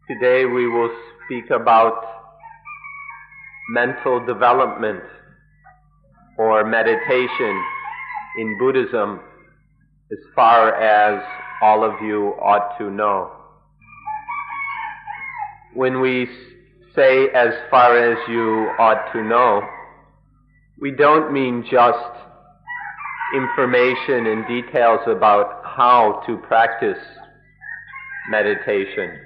Today we will speak about mental development or meditation in Buddhism as far as all of you ought to know. When we say as far as you ought to know, we don't mean just information and details about how to practice meditation.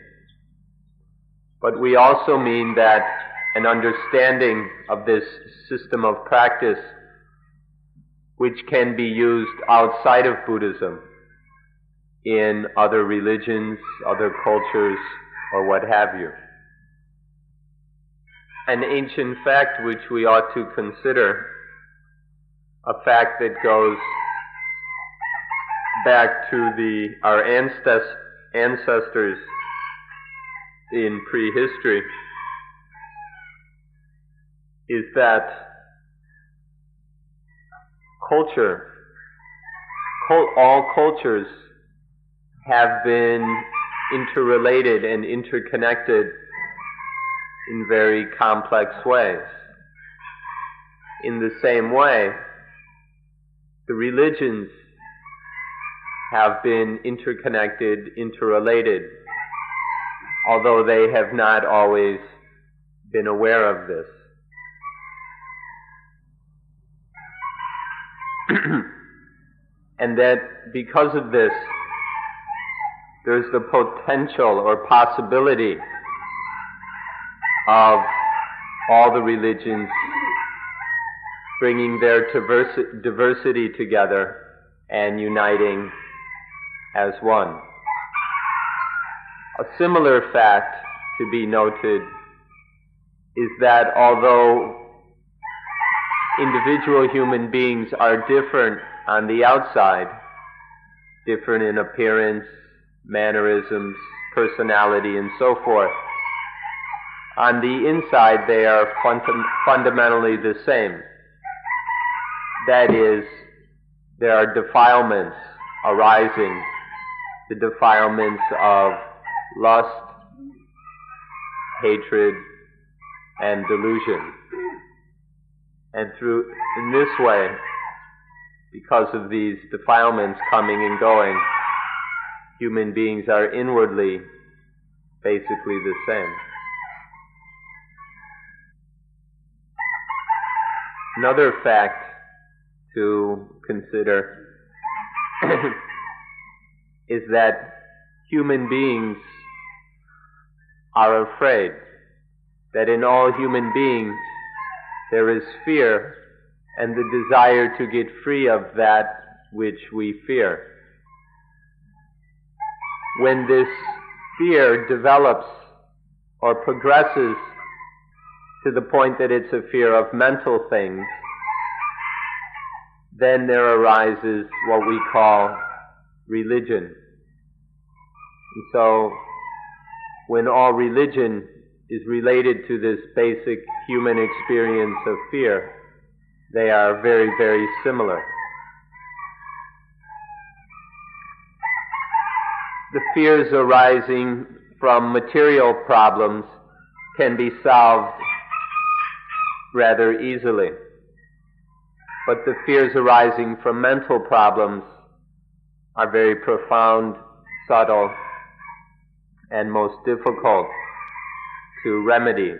But we also mean that an understanding of this system of practice, which can be used outside of Buddhism, in other religions, other cultures, or what have you. An ancient fact which we ought to consider, a fact that goes back to our ancestors in prehistory, is that all cultures have been interrelated and interconnected in very complex ways. In the same way, the religions have been interconnected, interrelated, although they have not always been aware of this. And that because of this, there's the potential or possibility of all the religions bringing their diversity together and uniting as one. A similar fact to be noted is that although individual human beings are different on the outside, different in appearance, mannerisms, personality, and so forth, on the inside they are fundamentally the same. That is, there are defilements arising, the defilements of lust, hatred, and delusion. And in this way, because of these defilements coming and going, human beings are inwardly basically the same. Another fact to consider is that human beings are afraid, that in all human beings there is fear and the desire to get free of that which we fear. When this fear develops or progresses to the point that it's a fear of mental things, then there arises what we call religion. And so, when all religion is related to this basic human experience of fear, they are very, very similar. The fears arising from material problems can be solved rather easily. But the fears arising from mental problems are very profound, subtle, and most difficult to remedy.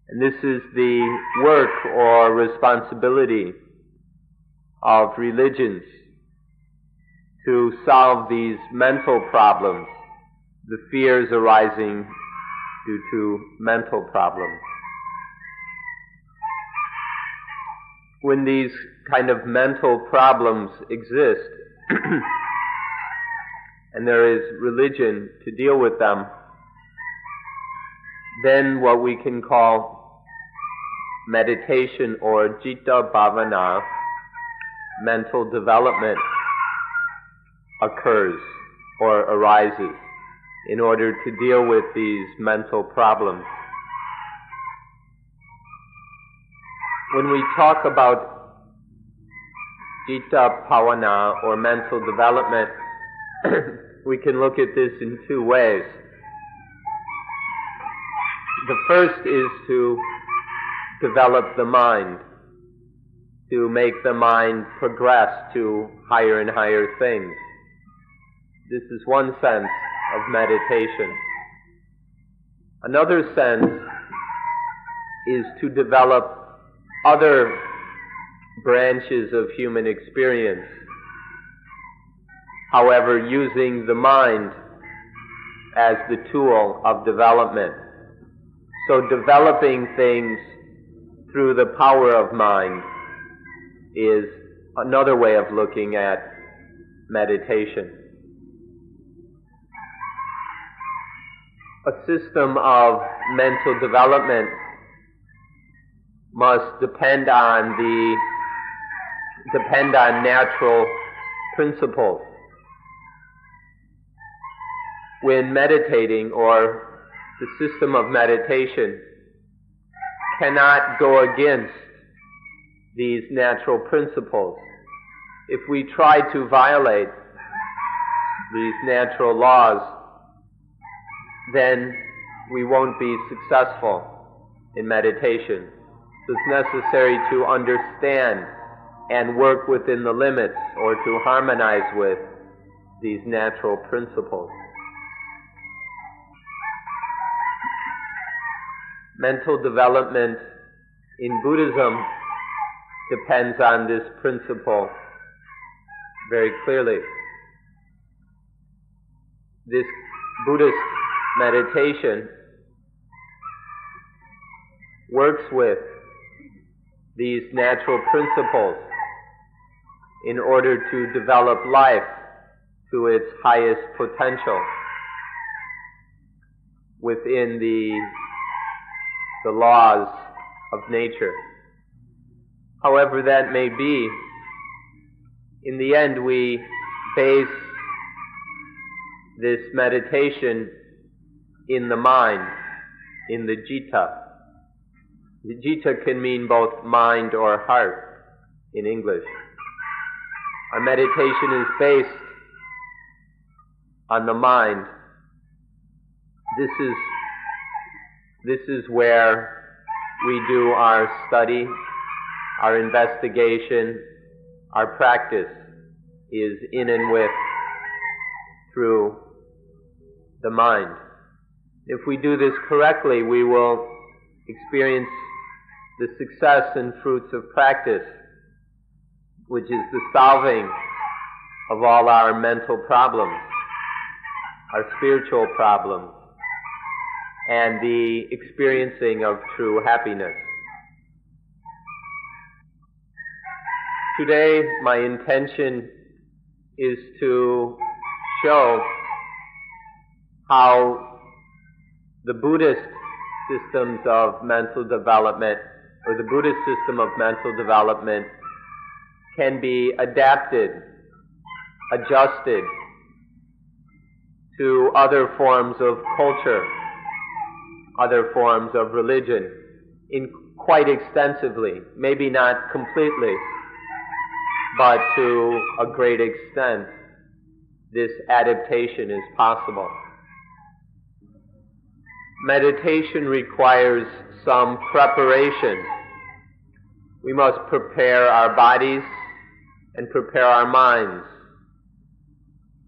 And this is the work or responsibility of religions to solve these mental problems, the fears arising due to mental problems. When these kind of mental problems exist, and there is religion to deal with them, then what we can call meditation or citta bhavana, mental development, occurs or arises in order to deal with these mental problems. When we talk about citta bhavana or mental development, we can look at this in two ways. The first is to develop the mind, to make the mind progress to higher and higher things. This is one sense of meditation. Another sense is to develop other branches of human experience, however, using the mind as the tool of development. So developing things through the power of mind is another way of looking at meditation. A system of mental development must depend on natural principles. When meditating, or the system of meditation cannot go against these natural principles. If we try to violate these natural laws, then we won't be successful in meditation. So it's necessary to understand and work within the limits, or to harmonize with these natural principles. Mental development in Buddhism depends on this principle very clearly. This Buddhist meditation works with these natural principles in order to develop life to its highest potential within the laws of nature. However that may be, in the end we base this meditation in the mind, in the citta. The citta can mean both mind or heart in English. Our meditation is based on the mind. This is where we do our study, our investigation, our practice is in and with, through the mind. If we do this correctly, we will experience the success and fruits of practice, which is the solving of all our mental problems, our spiritual problems, and the experiencing of true happiness. Today, my intention is to show how the Buddhist systems of mental development, or the Buddhist system of mental development, can be adapted, adjusted to other forms of culture, other forms of religion, in quite extensively, maybe not completely, but to a great extent, this adaptation is possible. Meditation requires some preparation. We must prepare our bodies and prepare our minds.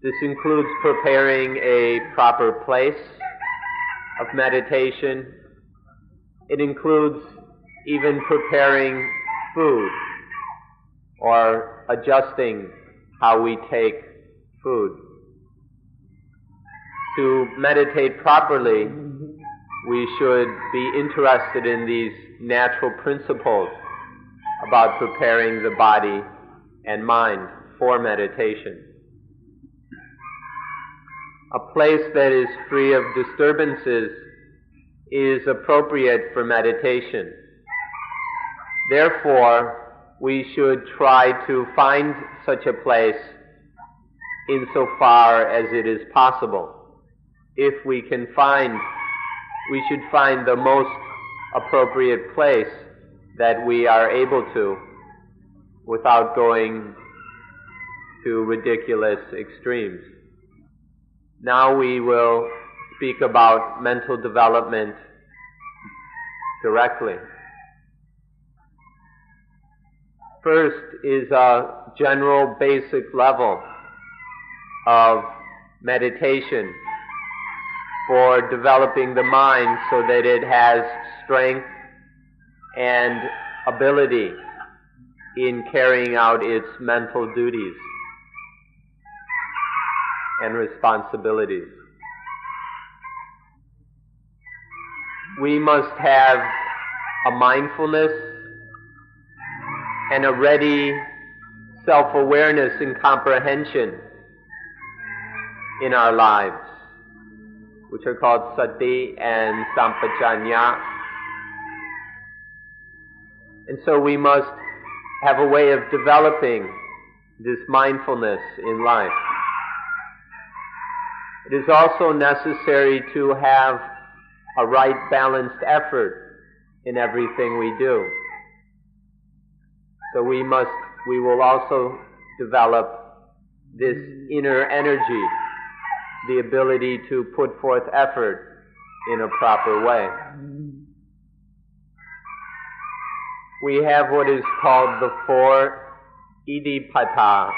This includes preparing a proper place of meditation. It includes even preparing food, or adjusting how we take food. To meditate properly, we should be interested in these natural principles about preparing the body and mind for meditation. A place that is free of disturbances is appropriate for meditation. Therefore, we should try to find such a place insofar as it is possible. If we can find, we should find the most appropriate place that we are able to, without going to ridiculous extremes. Now we will speak about mental development directly. First is a general basic level of meditation for developing the mind so that it has strength and ability in carrying out its mental duties and responsibilities. We must have a mindfulness and a ready self-awareness and comprehension in our lives, which are called sati and sampajanya. And so we must have a way of developing this mindfulness in life. It is also necessary to have a right balanced effort in everything we do. So we will also develop this inner energy, the ability to put forth effort in a proper way. We have what is called the four idipata,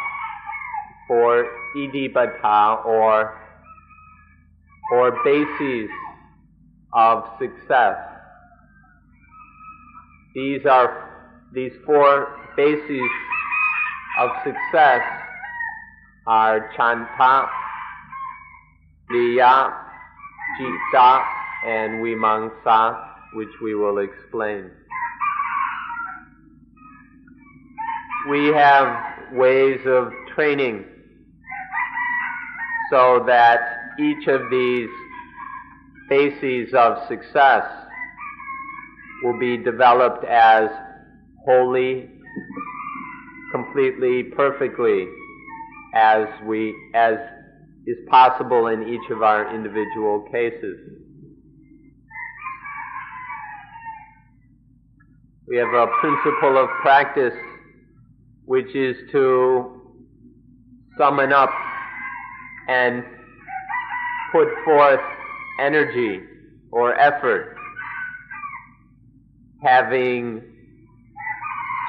or bases of success. These four bases of success are chanta, liya, citta, and vimamsa, which we will explain. We have ways of training so that each of these bases of success will be developed as wholly, completely, perfectly as is possible in each of our individual cases. We have a principle of practice which is to summon up and put forth energy or effort, having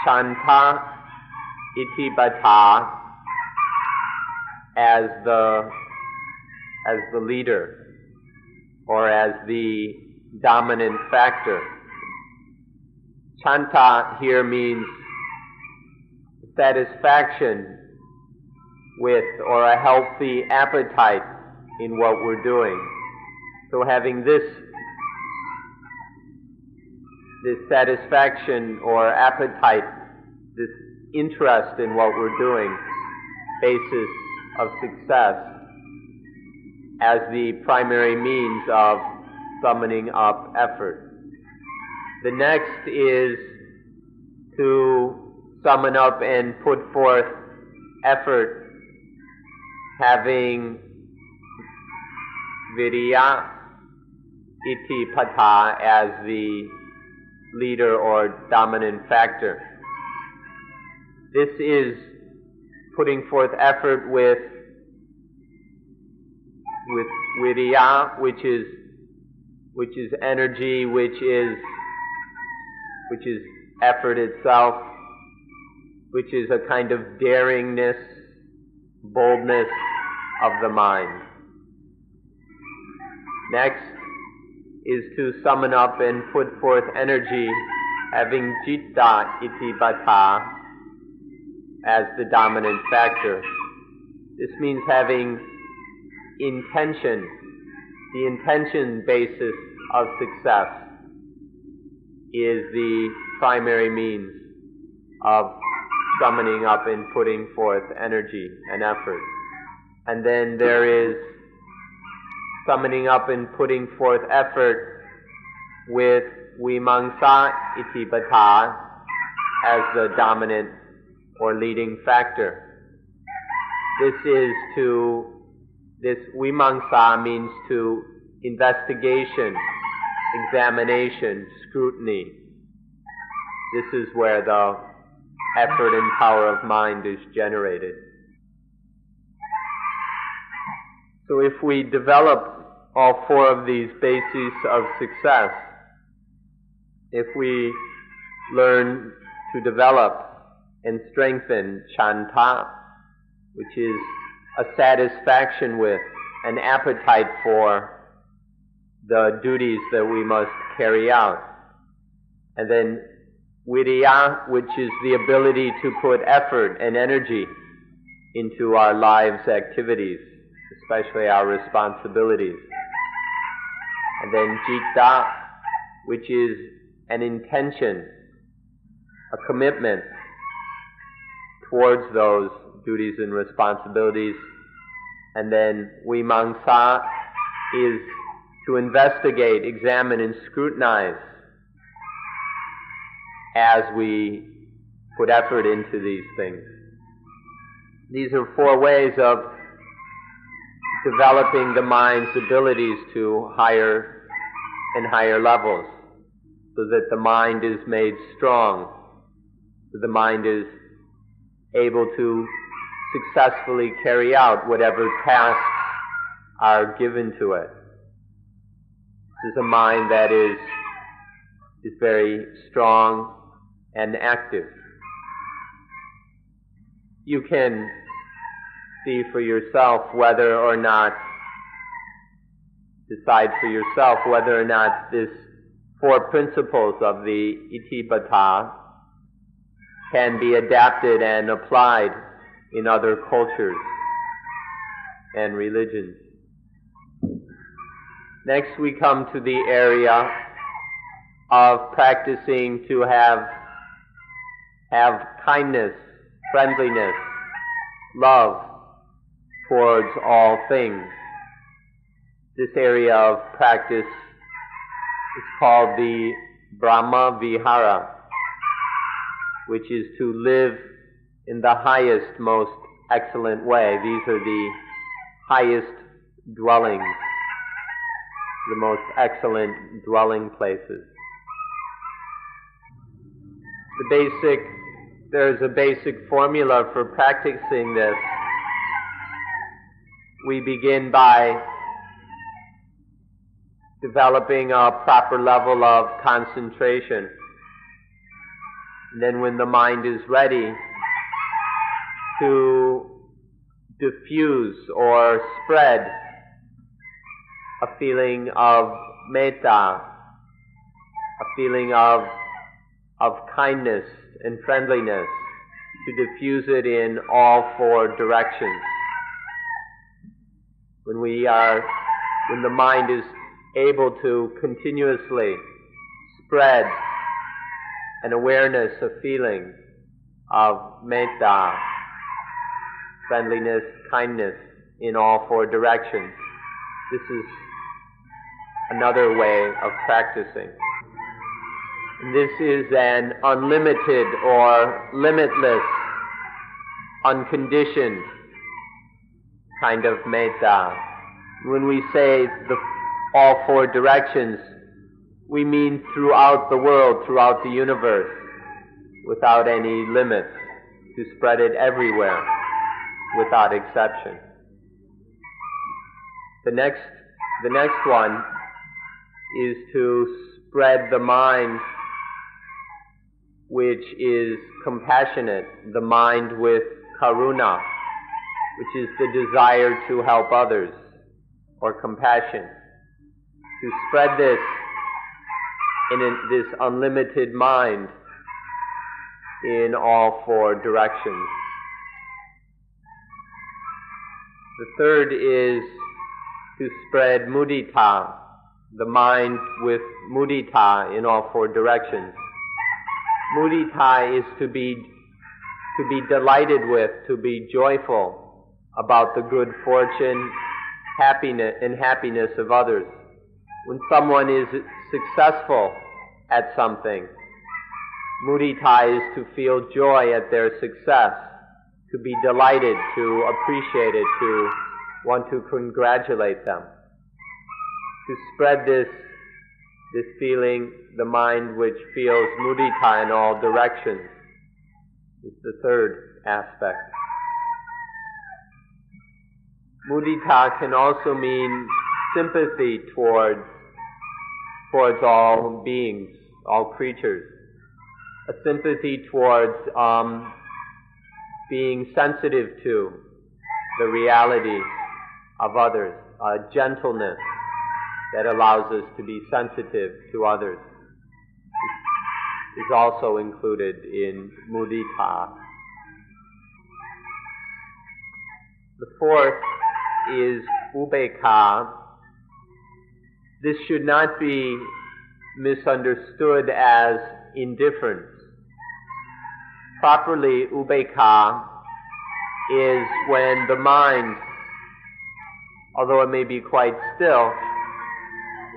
chanta itibata as the leader or as the dominant factor. Chanta here means satisfaction with or a healthy appetite in what we're doing. So having this satisfaction or appetite, this interest in what we're doing, basis of success, as the primary means of summoning up effort. The next is to summon up and put forth effort, having viriya itipata as the leader or dominant factor. This is putting forth effort with viriya, which is energy, which is effort itself, which is a kind of daringness, boldness of the mind. Next is to summon up and put forth energy, having citta itibata as the dominant factor. This means having intention, the intention basis of success is the primary means of summoning up and putting forth energy and effort. And then there is summoning up and putting forth effort with vimamsa itibata as the dominant or leading factor. This vimamsa means to investigation, examination, scrutiny. This is where the effort and power of mind is generated. So if we develop all four of these bases of success, if we learn to develop and strengthen chanta, which is a satisfaction with, an appetite for the duties that we must carry out. And then viriya, which is the ability to put effort and energy into our lives' activities, especially our responsibilities. And then citta, which is an intention, a commitment towards those duties and responsibilities. And then vimamsa is to investigate, examine, and scrutinize as we put effort into these things. These are 4 ways of developing the mind's abilities to higher and higher levels, so that the mind is made strong, so the mind is able to successfully carry out whatever tasks are given to it. This is a mind that is very strong and active. You can see for yourself whether or not, decide for yourself whether or not this 4 principles of the Itipata can be adapted and applied in other cultures and religions. Next we come to the area of practicing to have kindness, friendliness, love towards all things. This area of practice is called the Brahma Vihara, which is to live in the highest, most excellent way. These are the highest dwellings, the most excellent dwelling places. There's a basic formula for practicing this. We begin by developing a proper level of concentration. And then when the mind is ready, to diffuse or spread a feeling of metta, a feeling of kindness and friendliness, to diffuse it in all 4 directions. When the mind is able to continuously spread an awareness, a feeling of metta, friendliness, kindness in all 4 directions, this is another way of practicing. And this is an unlimited or limitless, unconditioned kind of metta. When we say all 4 directions, we mean throughout the world, throughout the universe, without any limits, to spread it everywhere, without exception. The next one is to spread the mind which is compassionate, the mind with karuna, which is the desire to help others, or compassion. To spread this in this unlimited mind in all 4 directions. The third is to spread mudita, the mind with mudita in all 4 directions. Mudita is to be delighted with, to be joyful about the good fortune, happiness of others. When someone is successful at something, mudita is to feel joy at their success, to be delighted, to appreciate it, to want to congratulate them. To spread this feeling, the mind which feels mudita in all directions, is the third aspect. Mudita can also mean sympathy towards all beings, all creatures. A sympathy towards being sensitive to the reality of others, a gentleness that allows us to be sensitive to others is also included in mudita. The fourth is upekkha. This should not be misunderstood as indifference. Properly, upekkha is when the mind, although it may be quite still,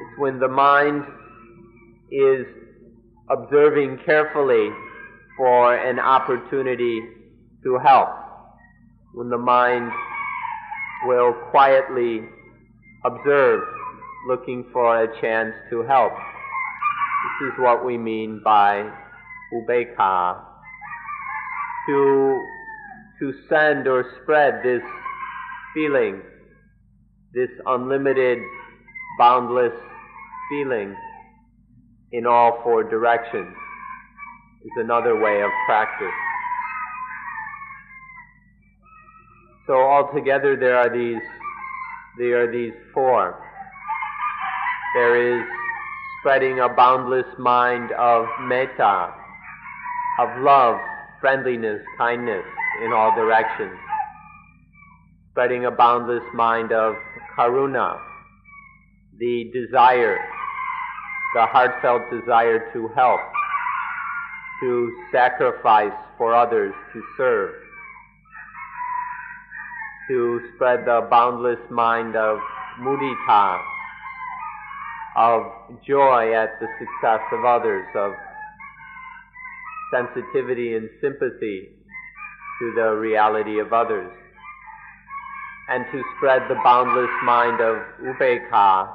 it's when the mind is observing carefully for an opportunity to help. When the mind will quietly observe, looking for a chance to help. This is what we mean by upekkha. To send or spread this feeling, this unlimited, boundless feeling in all four directions is another way of practice. So altogether there are these four. There is spreading a boundless mind of metta, of love, friendliness, kindness in all directions. Spreading a boundless mind of karuna, the desire, the heartfelt desire to help, to sacrifice for others, to serve. To spread the boundless mind of mudita, of joy at the success of others, of sensitivity and sympathy to the reality of others, and to spread the boundless mind of upekkha,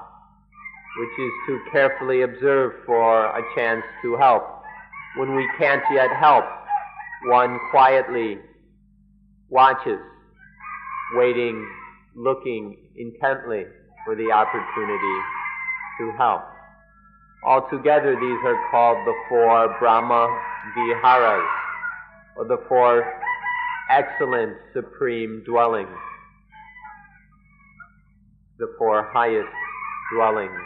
which is to carefully observe for a chance to help. When we can't yet help, one quietly watches, waiting, looking intently for the opportunity to help. Altogether, these are called the four Brahma Viharas, or the four excellent supreme dwellings, the four highest dwellings.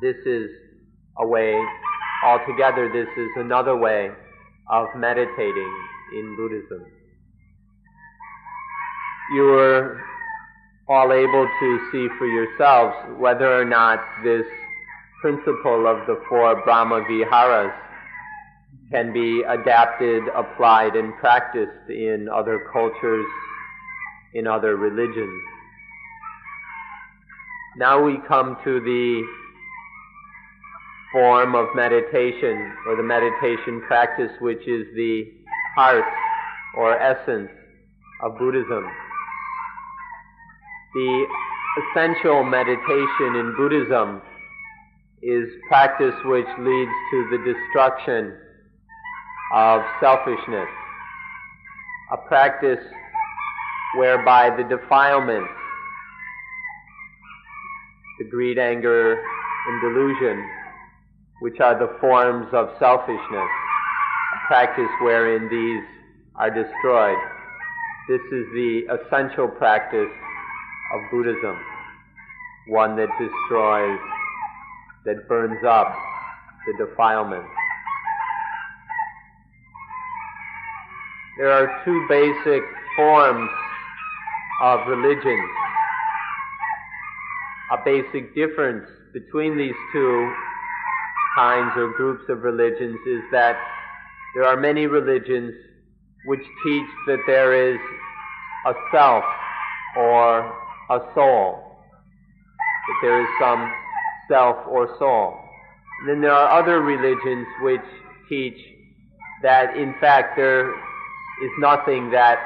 This is a way, altogether this is another way of meditating in Buddhism. You were all able to see for yourselves whether or not this principle of the four Brahma Viharas can be adapted, applied, and practiced in other cultures, in other religions. Now we come to the form of meditation, or the meditation practice, which is the heart or essence of Buddhism. The essential meditation in Buddhism is practice which leads to the destruction of selfishness, a practice whereby the defilements, the greed, anger, and delusion, which are the forms of selfishness, a practice wherein these are destroyed. This is the essential practice of Buddhism, one that destroys, that burns up the defilements. There are two basic forms of religion. A basic difference between these two kinds or groups of religions is that there are many religions which teach that there is a self or a soul, that there is some self or soul. And then there are other religions which teach that in fact there's nothing that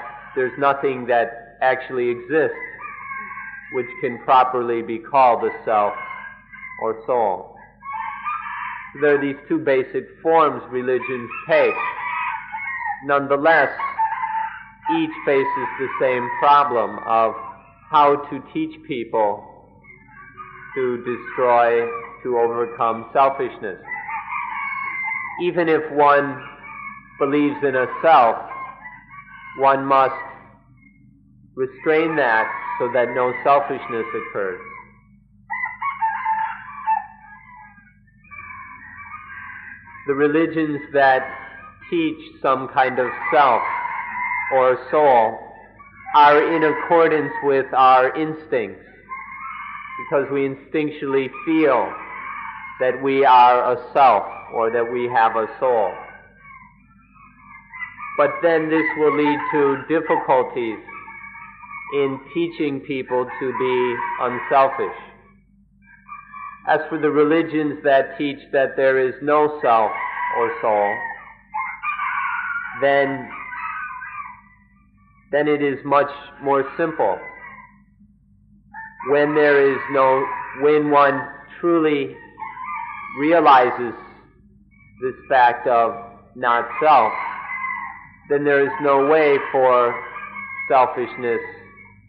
actually exists which can properly be called a self or soul. So there are these two basic forms religions take. Nonetheless, each faces the same problem of how to teach people to destroy to overcome selfishness. Even if one believes in a self, one must restrain that so that no selfishness occurs. The religions that teach some kind of self or soul are in accordance with our instincts, because we instinctually feel that we are a self or that we have a soul. But then this will lead to difficulties in teaching people to be unselfish. As for the religions that teach that there is no self or soul, then it is much more simple. When one truly realizes this fact of not self, then there is no way for selfishness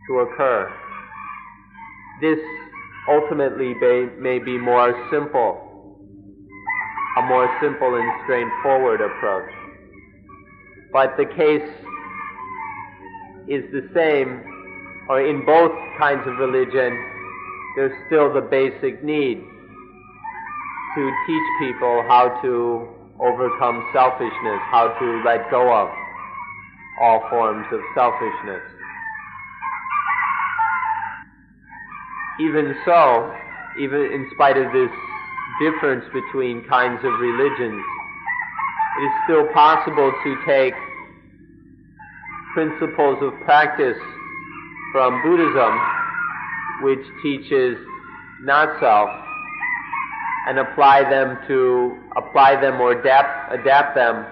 to occur. This ultimately may be more simple, a more simple and straightforward approach. But the case is the same, or in both kinds of religion, there's still the basic need to teach people how to overcome selfishness, how to let go of all forms of selfishness. Even so, even in spite of this difference between kinds of religions, it is still possible to take principles of practice from Buddhism, which teaches not self, and apply them or adapt them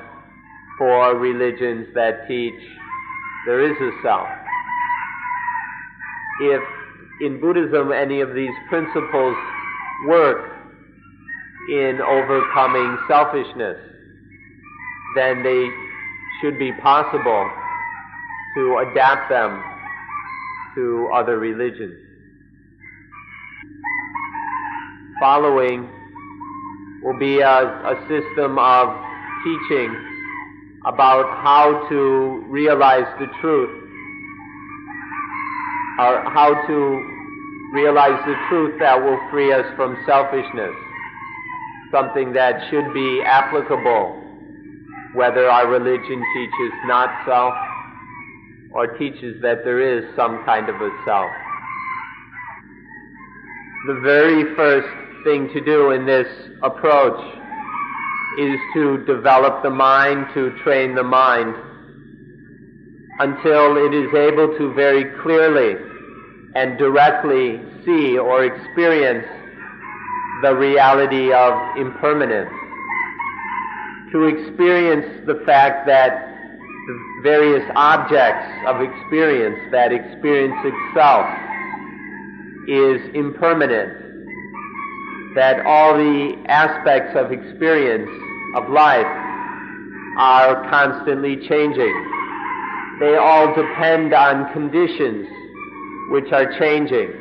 for religions that teach there is a self. If in Buddhism any of these principles work in overcoming selfishness, then they should be possible to adapt them to other religions. Following will be a system of teaching about how to realize the truth, or how to realize the truth that will free us from selfishness, something that should be applicable whether our religion teaches not self or teaches that there is some kind of a self. The very first thing to do in this approach is to develop the mind, to train the mind, until it is able to very clearly and directly see or experience the reality of impermanence. To experience the fact that the various objects of experience, that experience itself, is impermanent, that all the aspects of experience of life are constantly changing. They all depend on conditions which are changing.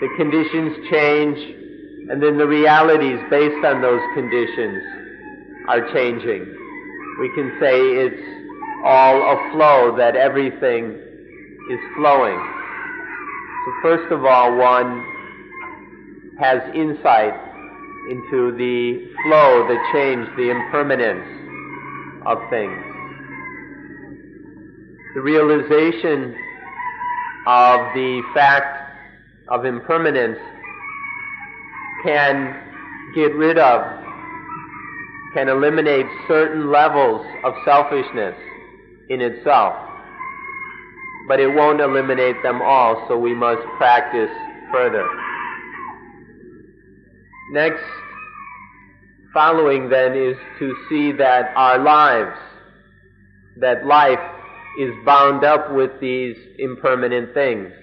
The conditions change, and then the realities based on those conditions are changing. We can say it's all a flow, that everything is flowing. So first of all, one has insight into the flow, the change, the impermanence of things. The realization of the fact of impermanence can eliminate certain levels of selfishness in itself, but it won't eliminate them all, so we must practice further. Next, following then, is to see that our lives, that life is bound up with these impermanent things.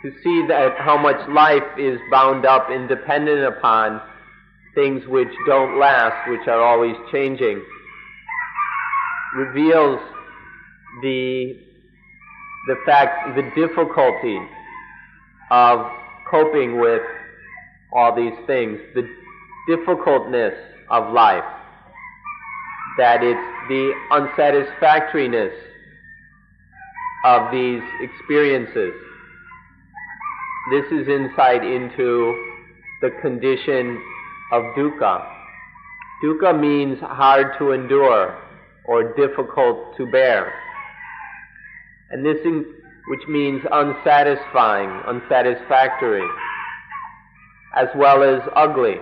To see that how much life is bound up and dependent upon things which don't last, which are always changing, reveals the difficulty of coping with all these things, the difficultness of life, that it's the unsatisfactoriness of these experiences. This is insight into the condition of dukkha. Dukkha means hard to endure or difficult to bear. And this which means unsatisfying, unsatisfactory, as well as ugly.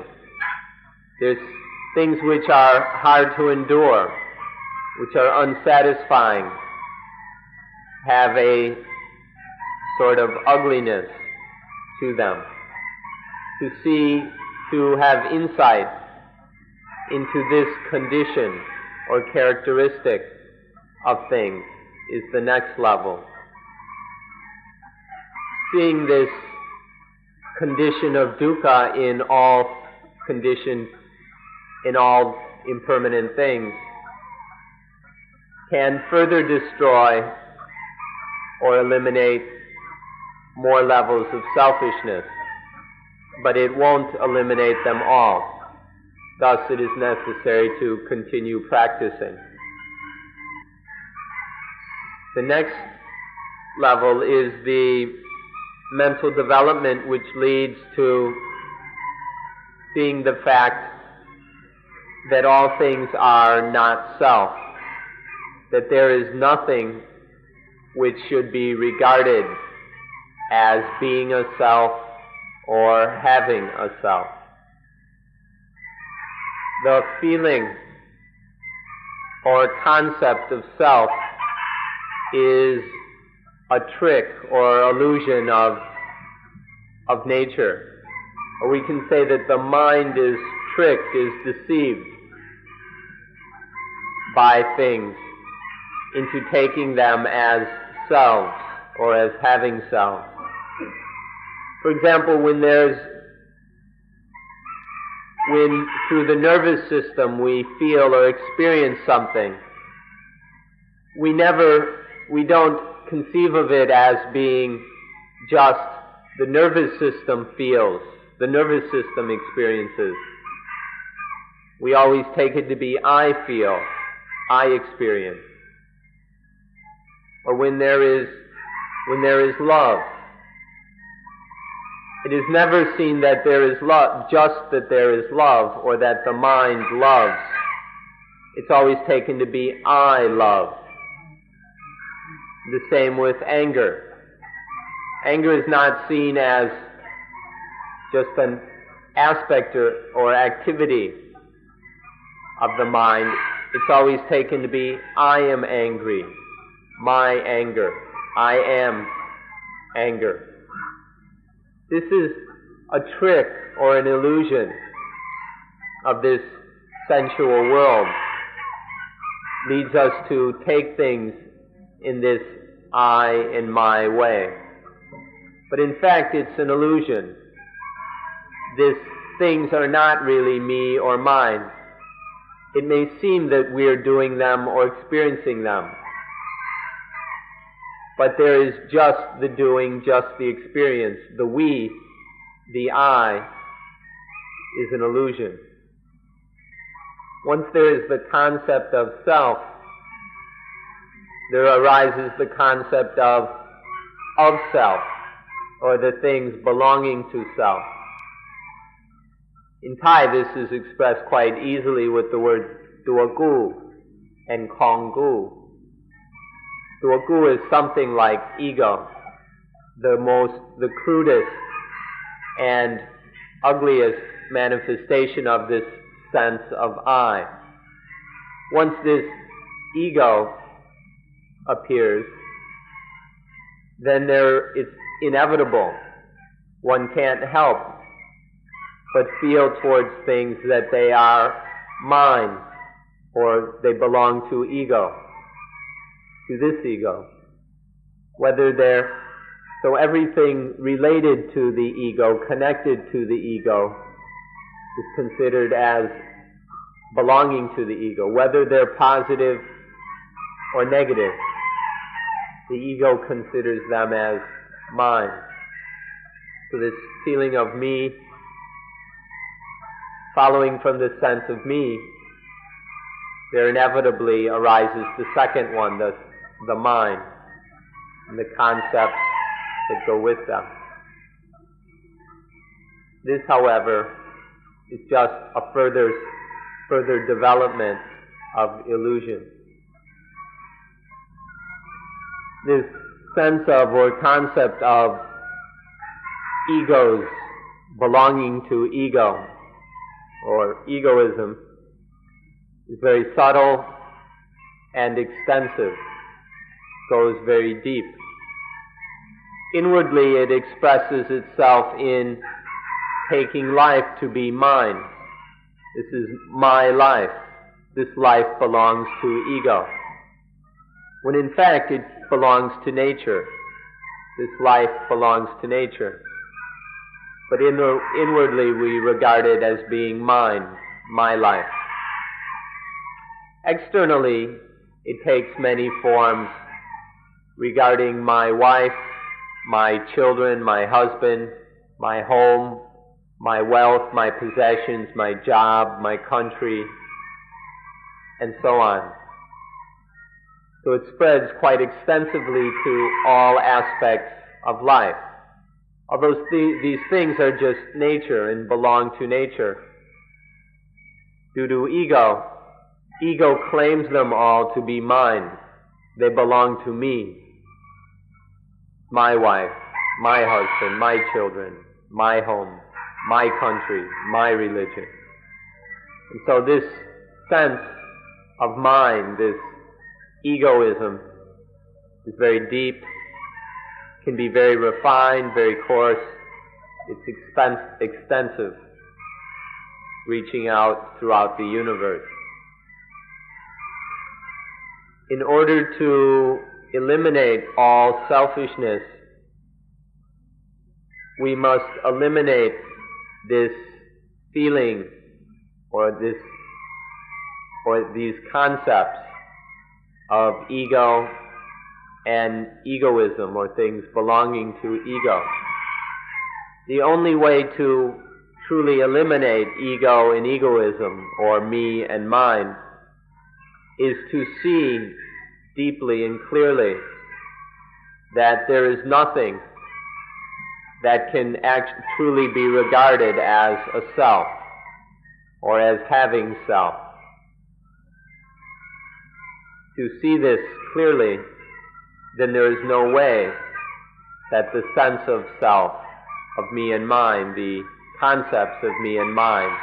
There's things which are hard to endure, which are unsatisfying, have a sort of ugliness to them. To have insight into this condition or characteristic of things is the next level. Seeing this condition of dukkha in all impermanent things can further destroy or eliminate more levels of selfishness, but it won't eliminate them all. Thus, it is necessary to continue practicing. The next level is the mental development which leads to seeing the fact that all things are not self, that there is nothing which should be regarded as being a self or having a self. The feeling or concept of self is a trick or illusion of nature. Or we can say that the mind is tricked, is deceived by things into taking them as selves or as having selves. For example, when through the nervous system we feel or experience something, we don't conceive of it as being just the nervous system feels, the nervous system experiences. We always take it to be I feel, I experience. Or when there is love, it is never seen that there is love, just that there is love, or that the mind loves. It's always taken to be I love. The same with anger. Anger is not seen as just an aspect or activity of the mind. It's always taken to be I am angry, my anger, I am anger. This is a trick or an illusion of this sensual world. Leads us to take things in this I and my way. But in fact, it's an illusion. These things are not really me or mine. It may seem that we're doing them or experiencing them, but there is just the doing, just the experience. The we, the I, is an illusion. Once there is the concept of self, there arises the concept of self, or the things belonging to self. In Thai, this is expressed quite easily with the word duagu and kongu. Duagu is something like ego, the crudest and ugliest manifestation of this sense of I. Once this ego appears, then it's inevitable. One can't help but feel towards things that they are mine, or they belong to ego, to this ego. So everything related to the ego, connected to the ego, is considered as belonging to the ego, whether they're positive or negative. The ego considers them as mine. So this feeling of me following from the sense of me, there inevitably arises the second one, the mind, and the concepts that go with them. This, however, is just a further development of illusion. This sense of or concept of egos belonging to ego, or egoism, is very subtle and extensive, goes very deep. Inwardly, it expresses itself in taking life to be mine. This is my life. This life belongs to ego. When in fact it belongs to nature. This life belongs to nature. But inwardly we regard it as being mine, my life. Externally, it takes many forms regarding my wife, my children, my husband, my home, my wealth, my possessions, my job, my country, and so on. So it spreads quite extensively to all aspects of life. Although these things are just nature and belong to nature, due to ego claims them all to be mine. They belong to me. My wife, my husband, my children, my home, my country, my religion. And so this sense of mine, this egoism, is very deep, can be very refined, very coarse. It's extensive, reaching out throughout the universe. In order to eliminate all selfishness, we must eliminate this feeling or these concepts of ego and egoism, or things belonging to ego. The only way to truly eliminate ego and egoism, or me and mine, is to see deeply and clearly that there is nothing that can truly be regarded as a self, or as having self. To see this clearly, then there is no way that the sense of self, of me and mine, the concepts of me and mine,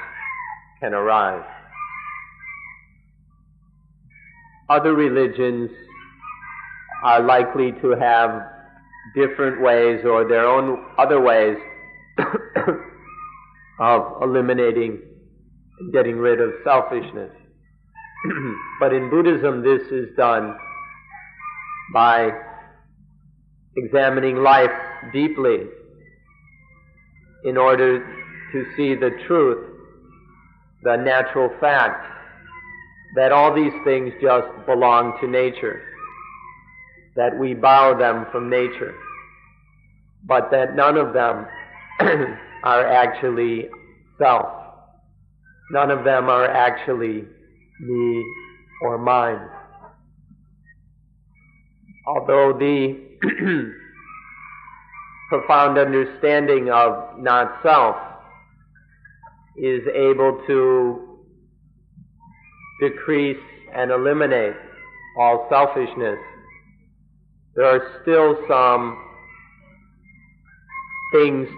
can arise. Other religions are likely to have different ways, or their own other ways of eliminating and getting rid of selfishness. But in Buddhism, this is done by examining life deeply in order to see the truth, the natural fact that all these things just belong to nature, that we borrow them from nature, but that none of them are actually self. None of them are actually me or mine. Although the profound understanding of not self is able to decrease and eliminate all selfishness, there are still some things,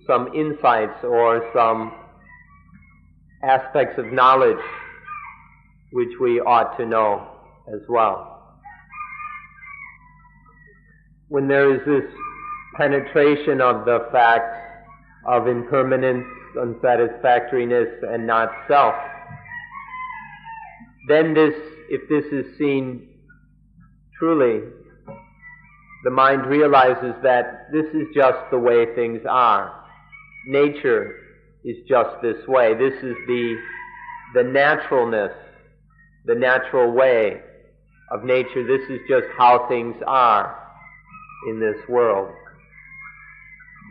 some insights or some aspects of knowledge which we ought to know as well. When there is this penetration of the fact of impermanence, unsatisfactoriness, and not self, then if this is seen truly, the mind realizes that this is just the way things are. Nature is just this way. This is the naturalness, the natural way of nature. This is just how things are in this world.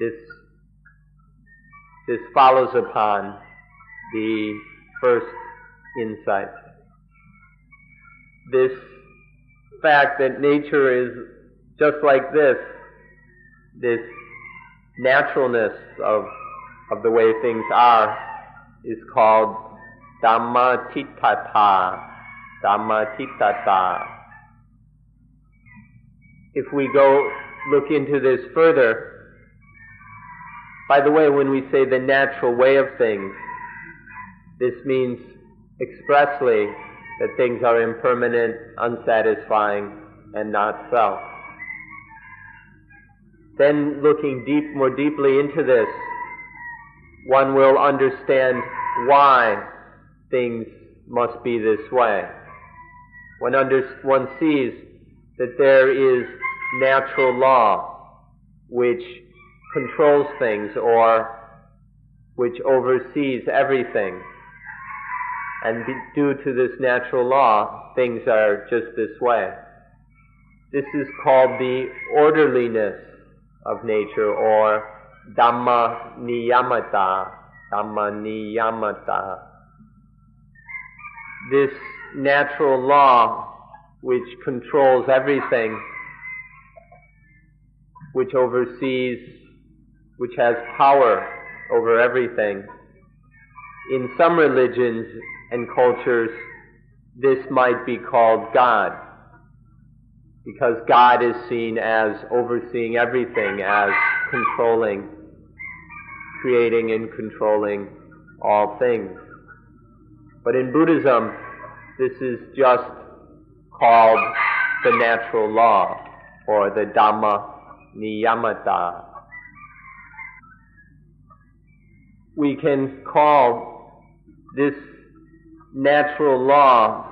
This follows upon the first insight. This fact that nature is just like this naturalness of the way things are, is called Dhammatitata. If we go look into this further, by the way, when we say the natural way of things, this means expressly that things are impermanent, unsatisfying, and not self. Then looking more deeply into this, one will understand why things must be this way. One sees that there is natural law which controls things or which oversees everything. And due to this natural law, things are just this way. This is called the orderliness of nature, or Dhamma Niyamata. This natural law which controls everything, which oversees, which has power over everything. In some religions and cultures, this might be called God, because God is seen as overseeing everything, as controlling, creating and controlling all things. But in Buddhism, this is just called the natural law, or the Dhamma Niyamata. We can call this natural law,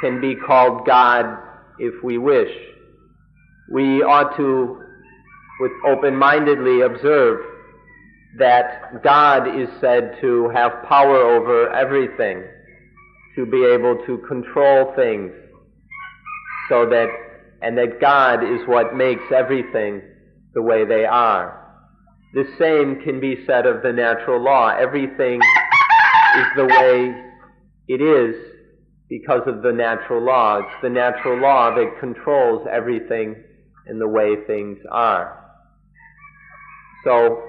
can be called God if we wish. We ought to, open-mindedly observe that God is said to have power over everything, to be able to control things, and that God is what makes everything the way they are. The same can be said of the natural law. Everything is the way it is because of the natural law. It's the natural law that controls everything and the way things are. So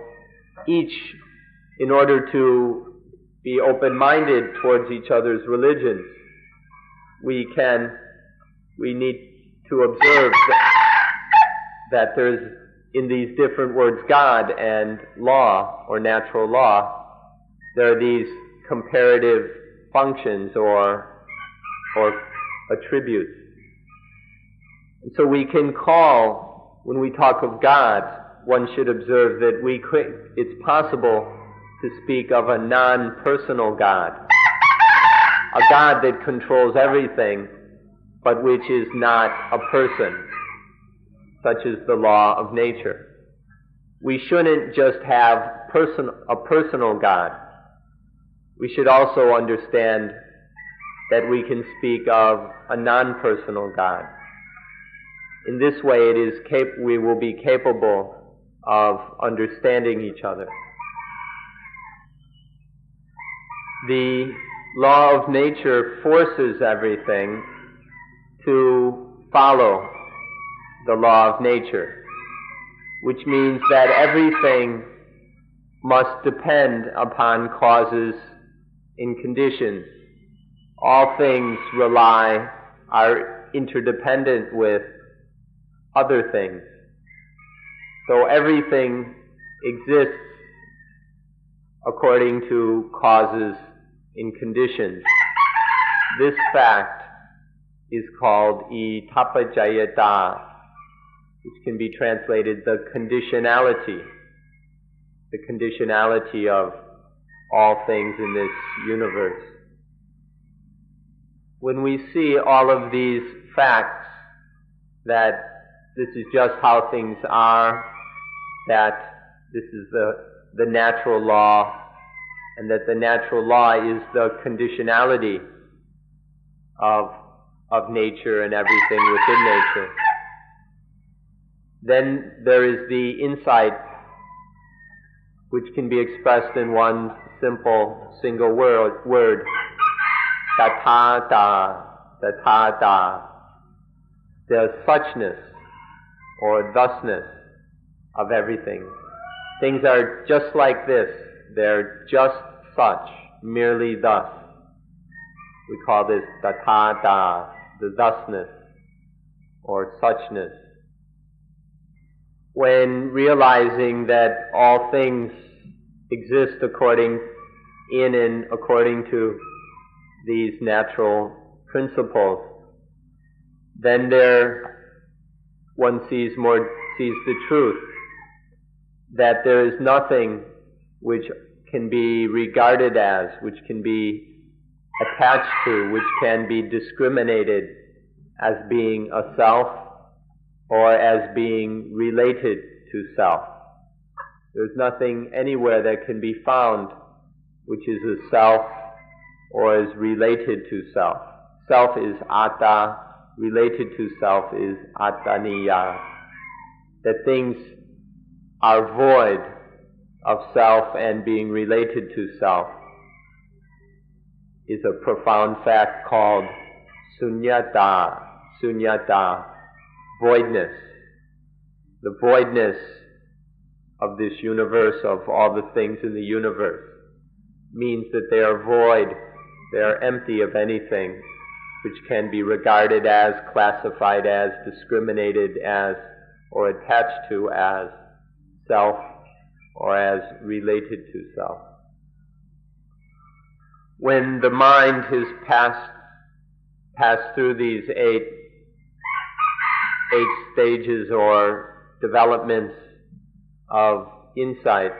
each, in order to be open-minded towards each other's religions, we need to observe that there's, in these different words, God and law, or natural law, there are these comparative functions or attributes. And so we can call, when we talk of God, one should observe that it's possible to speak of a non-personal God, a God that controls everything, but which is not a person, such as the law of nature. We shouldn't just have a personal God. We should also understand that we can speak of a non-personal God. In this way, we will be capable of understanding each other. The law of nature forces everything to follow the law of nature, which means that everything must depend upon causes and conditions. All things are interdependent with other things. So everything exists according to causes and conditions. This fact is called itapajayata, which can be translated the conditionality of all things in this universe. When we see all of these facts, that this is just how things are, that this is the natural law, and that the natural law is the conditionality of nature and everything within nature, then there is the insight which can be expressed in one simple, single word, tathata, tathata, the suchness or thusness of everything. Things are just like this. They're just such, merely thus. We call this tathata, the thusness or suchness. When realizing that all things exist according to these natural principles, then one sees the truth that there is nothing which can be regarded as, which can be attached to, which can be discriminated as being a self or as being related to self. There's nothing anywhere that can be found which is a self or is related to self. Self is atta, related to self is attaniya. That things are void of self and being related to self is a profound fact called sunyata, voidness. The voidness of this universe, of all the things in the universe, means that they are void, they are empty of anything which can be regarded as, classified as, discriminated as, or attached to as self or as related to self. When the mind has passed through these eight stages or developments of insight,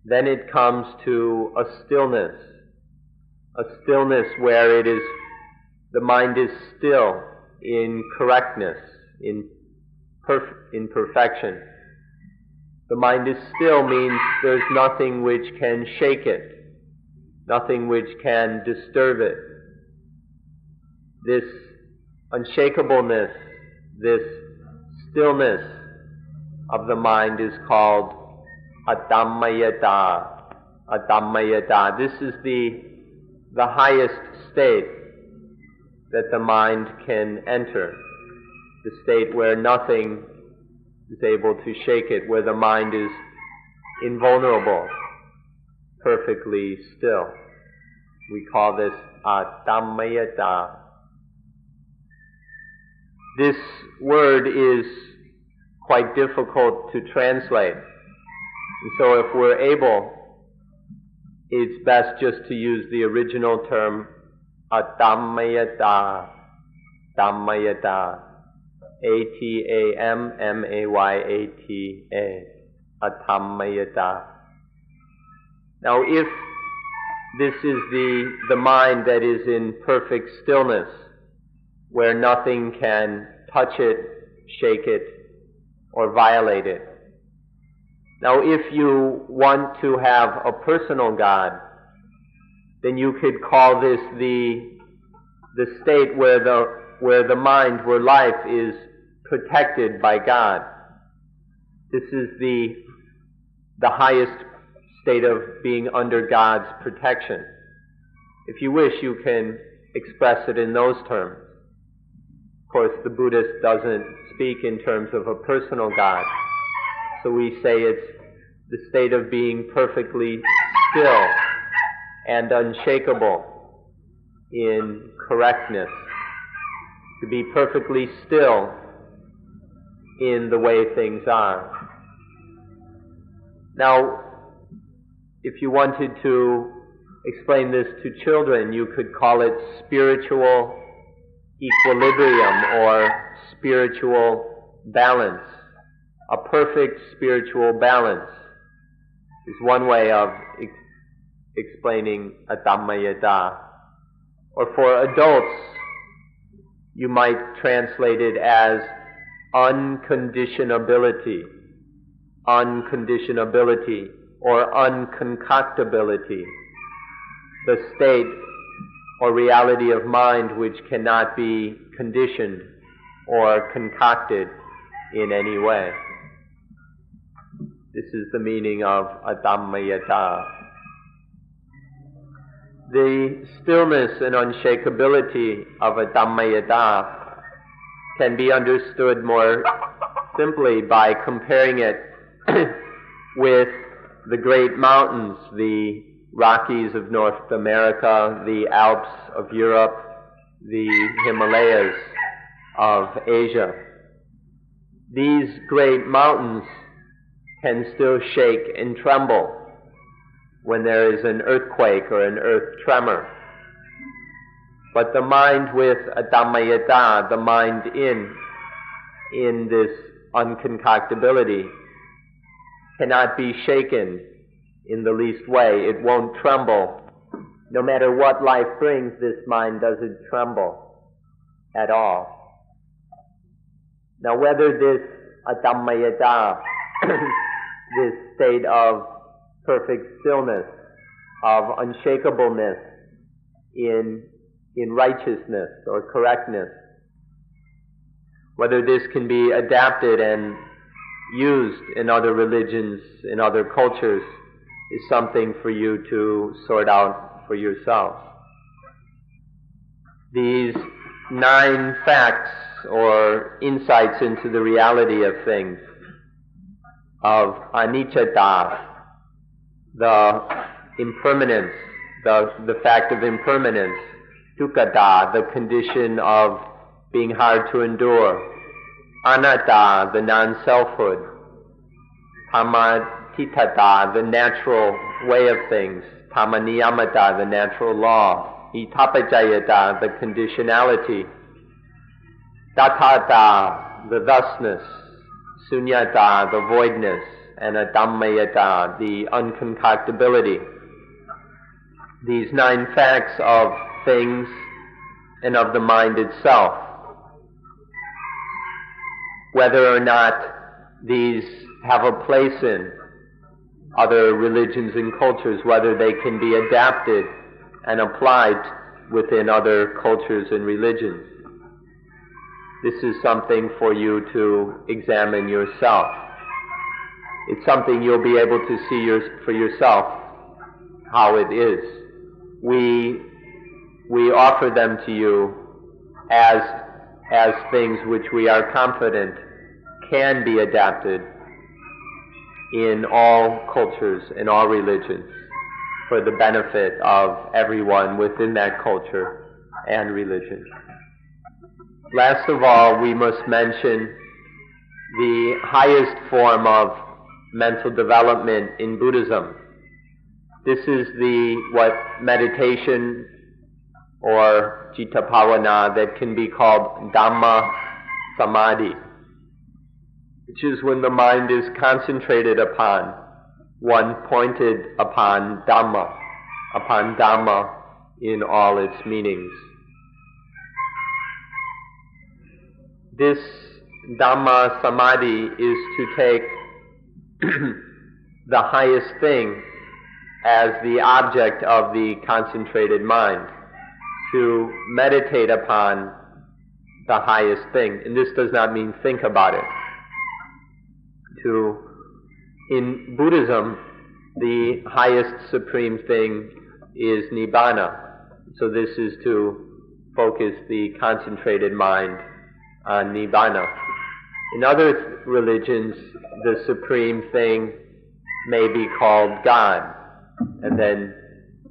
then it comes to a stillness where the mind is still in correctness, in perfection. The mind is still means there's nothing which can shake it, nothing which can disturb it. This unshakableness, this stillness of the mind is called adammayata. This is the highest state that the mind can enter, the state where nothing is able to shake it, where the mind is invulnerable, perfectly still. We call this adammayata. This word is quite difficult to translate, and so if we're able, it's best just to use the original term adammayata, dammayata, A-T-A-M-M-A-Y-A-T-A, adammayata. Now if this is the mind that is in perfect stillness, where nothing can touch it, shake it, or violate it. Now if you want to have a personal God, then you could call this the state where the mind, where life is protected by God. This is the highest state of being under God's protection. If you wish, you can express it in those terms. Of course, the Buddhist doesn't speak in terms of a personal God, so we say it's the state of being perfectly still and unshakable in correctness, to be perfectly still in the way things are. Now, if you wanted to explain this to children, you could call it spiritual equilibrium or spiritual balance. A perfect spiritual balance is one way of explaining adammayata. Or for adults, you might translate it as unconditionability or unconcoctability, the state or reality of mind which cannot be conditioned or concocted in any way. This is the meaning of adammayata. The stillness and unshakability of adammayata can be understood more simply by comparing it with the great mountains, the Rockies of North America, the Alps of Europe, the Himalayas of Asia. These great mountains can still shake and tremble when there is an earthquake or an earth tremor. But the mind with adammayata, the mind in this unconcoctability, cannot be shaken in the least way. It won't tremble. No matter what life brings, this mind doesn't tremble at all. Now, whether this adammayata, this state of perfect stillness, of unshakableness in righteousness or correctness, whether this can be adapted and used in other religions, in other cultures, is something for you to sort out for yourself. These 9 facts or insights into the reality of things, of anicca, the impermanence, the fact of impermanence, dukkha, the condition of being hard to endure, anatta, the non-selfhood, dhammatitthata, the natural way of things, dhammaniyamata, the natural law, itappajayata, the conditionality, tathata, the thusness, sunyata, the voidness, and adammayata, the unconcoctability. These 9 facts of things and of the mind itself. Whether or not these have a place in other religions and cultures, whether they can be adapted and applied within other cultures and religions. This is something for you to examine yourself. It's something you'll be able to see for yourself how it is. We offer them to you as things which we are confident can be adapted in all cultures, in all religions, for the benefit of everyone within that culture and religion. Last of all, we must mention the highest form of mental development in Buddhism. This is what meditation or citta bhavana that can be called Dhamma Samadhi, which is when the mind is concentrated upon, one pointed upon Dhamma in all its meanings. This Dhamma Samadhi is to take the highest thing as the object of the concentrated mind, to meditate upon the highest thing. And this does not mean think about it. In Buddhism, the highest supreme thing is Nibbana. So this is to focus the concentrated mind on Nibbana. In other religions, the supreme thing may be called God, and then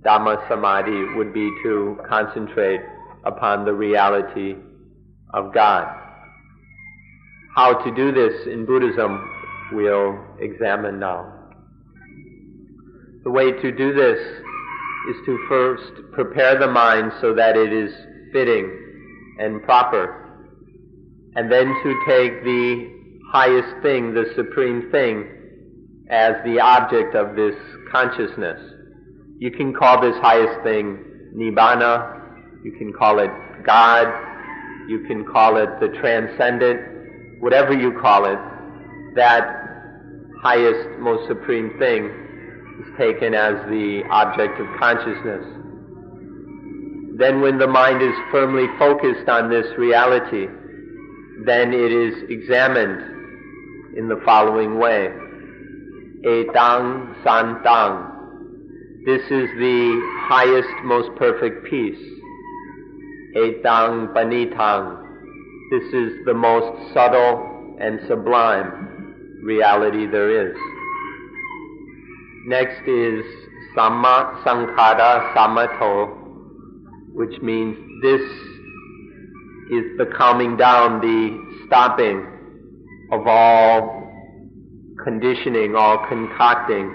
Dhamma Samadhi would be to concentrate upon the reality of God. How to do this in Buddhism, we'll examine now. The way to do this is to first prepare the mind so that it is fitting and proper, and then to take the highest thing, the supreme thing, as the object of this consciousness. You can call this highest thing Nibbana, you can call it God, you can call it the transcendent, whatever you call it, that highest, most supreme thing is taken as the object of consciousness. Then when the mind is firmly focused on this reality, then it is examined in the following way. Etang Santang. This is the highest, most perfect peace. Etang Panitang. This is the most subtle and sublime reality there is. Next is Samma Sankhara Samato, which means this is the calming down, the stopping of all conditioning, all concocting,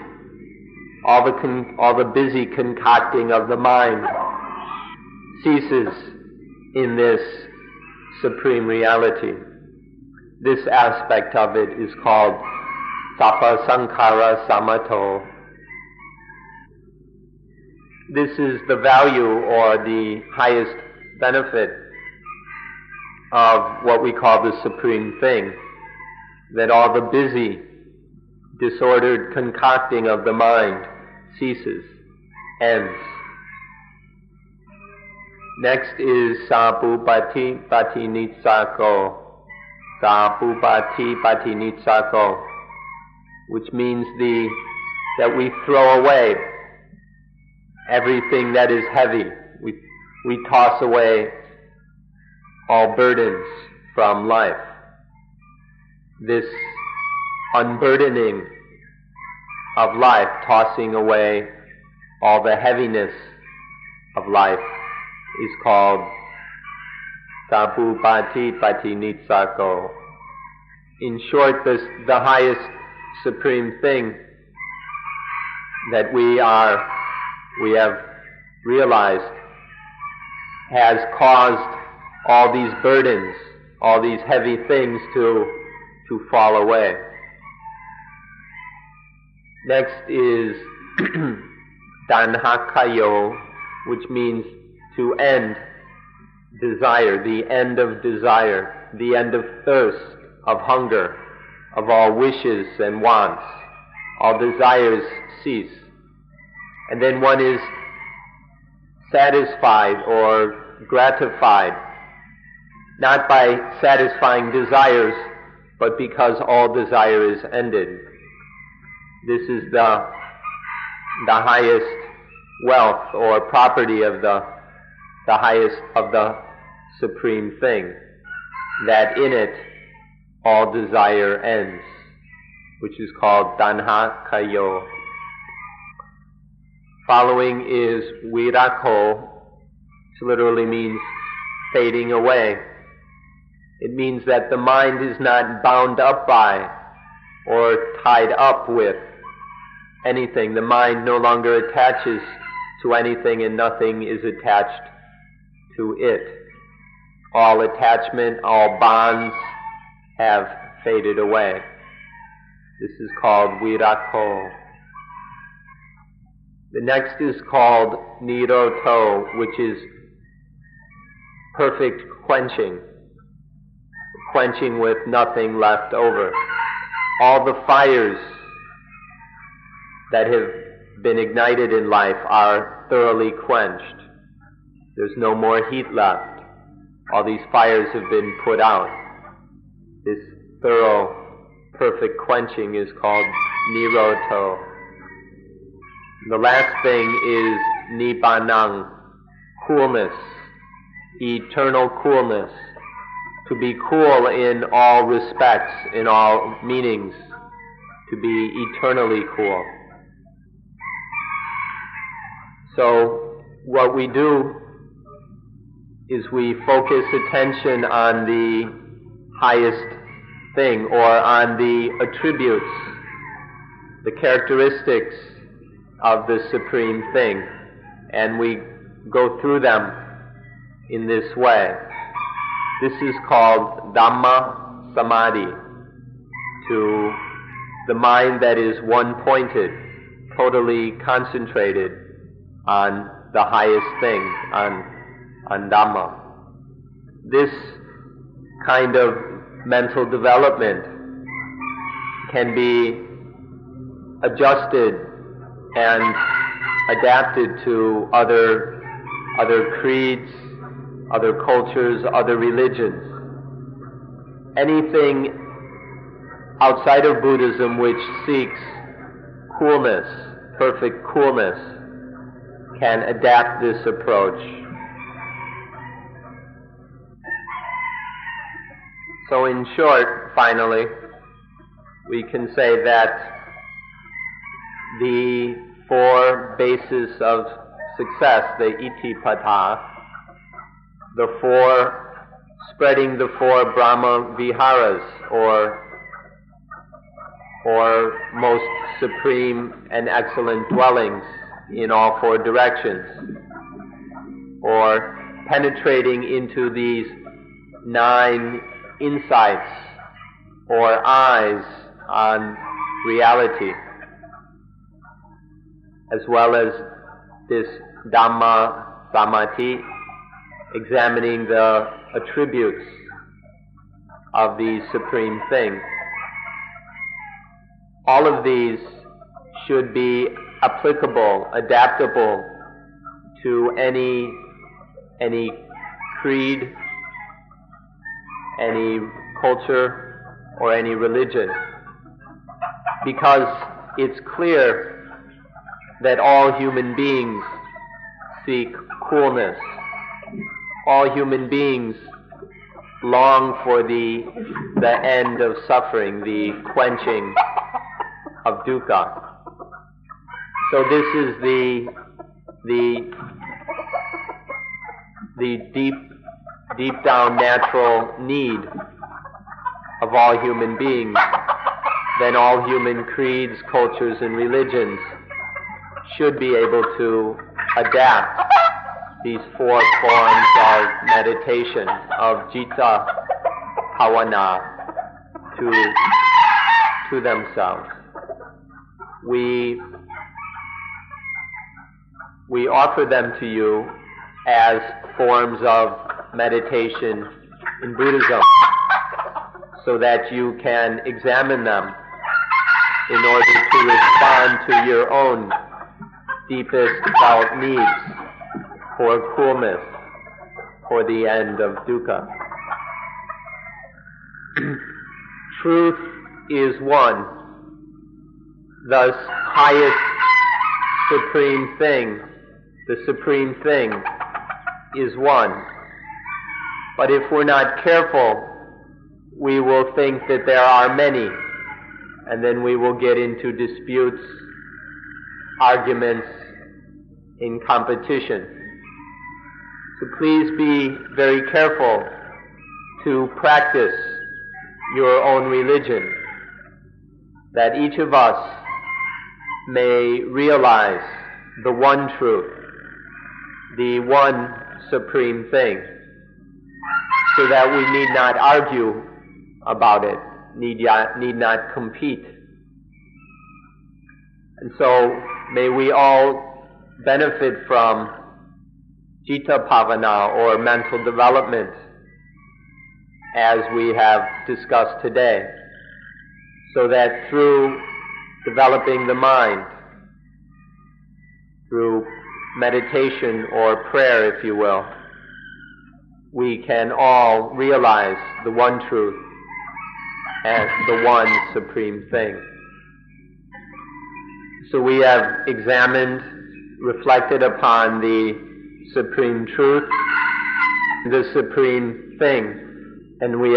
all the busy concocting of the mind ceases in this supreme reality. This aspect of it is called Sappha Sankhara Samato. This is the value or the highest benefit of what we call the supreme thing, that all the busy, disordered concocting of the mind ceases, ends. Next is Sabupati Patinitsako. Sabupati Patinitsako, which means that we throw away everything that is heavy. We toss away all burdens from life. This unburdening of life, tossing away all the heaviness of life, is called Sabupati Patinitsako. In short, the highest supreme thing that we have realized has caused all these burdens, all these heavy things to fall away. Next is Danhakayo, which means to end desire, the end of desire, the end of thirst, of hunger, of all wishes and wants. All desires cease. And then one is satisfied or gratified, not by satisfying desires, but because all desire is ended. This is the highest wealth or property of the highest of the supreme thing, that in it all desire ends, which is called Tanha Kayo. Following is Virako, which literally means fading away. It means that the mind is not bound up by or tied up with anything. The mind no longer attaches to anything, and nothing is attached to it. All attachment, all bonds have faded away. This is called Virako. The next is called Nirodho, which is perfect quenching. Quenching with nothing left over. All the fires that have been ignited in life are thoroughly quenched. There's no more heat left. All these fires have been put out. This thorough, perfect quenching is called Nirodho. The last thing is Nibbanang, coolness, eternal coolness. To be cool in all respects, in all meanings, to be eternally cool. So what we do is we focus attention on the highest thing, or on the attributes, the characteristics of the supreme thing, and we go through them in this way. This is called Dhamma Samadhi, to the mind that is one-pointed, totally concentrated on the highest thing, on Dhamma. This kind of mental development can be adjusted and adapted to other creeds, other cultures, other religions. Anything outside of Buddhism which seeks coolness, perfect coolness, can adapt this approach. So in short, finally, we can say that the four bases of success, the Itipata, spreading the four Brahma Viharas, or most supreme and excellent dwellings in all four directions, or penetrating into these 9 insights or eyes on reality, as well as this Dhamma Samati, examining the attributes of these supreme things. All of these should be applicable, adaptable to any creed, any culture, or any religion, because it's clear that all human beings seek coolness. All human beings long for the end of suffering, the quenching of dukkha. So this is the deep down natural need of all human beings. Then all human creeds, cultures, and religions should be able to adapt these 4 forms of meditation, of citta bhavana, to themselves. We offer them to you as forms of meditation in Buddhism, so that you can examine them in order to respond to your own deepest felt needs for coolness, for the end of dukkha. Truth is one. Thus, highest supreme thing, the supreme thing is one. But if we're not careful, we will think that there are many, and then we will get into disputes, arguments, in competition. So please be very careful to practice your own religion, that each of us may realize the one truth, the one supreme thing, so that we need not argue about it, need not compete. And so may we all benefit from citta bhavana, or mental development, as we have discussed today, so that through developing the mind, through meditation or prayer, if you will, we can all realize the one truth as the one supreme thing. So we have examined, reflected upon the supreme truth, the supreme thing, and we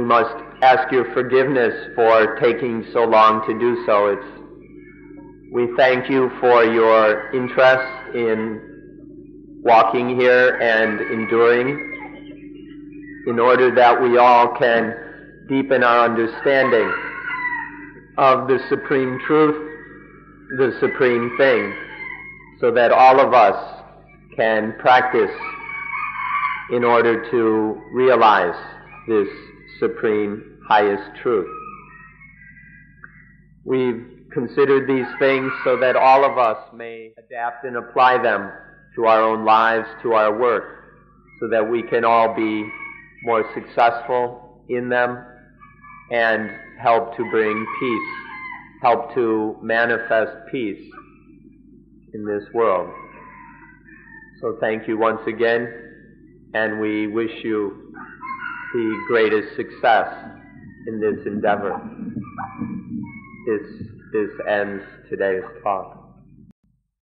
must ask your forgiveness for taking so long to do so. We thank you for your interest in walking here and enduring, in order that we all can deepen our understanding of the supreme truth, the supreme thing, so that all of us can practice in order to realize this supreme highest truth. We've considered these things so that all of us may adapt and apply them to our own lives, to our work, so that we can all be more successful in them and help to bring peace, help to manifest peace in this world. So thank you once again, and we wish you the greatest success in this endeavor. This this ends today's talk.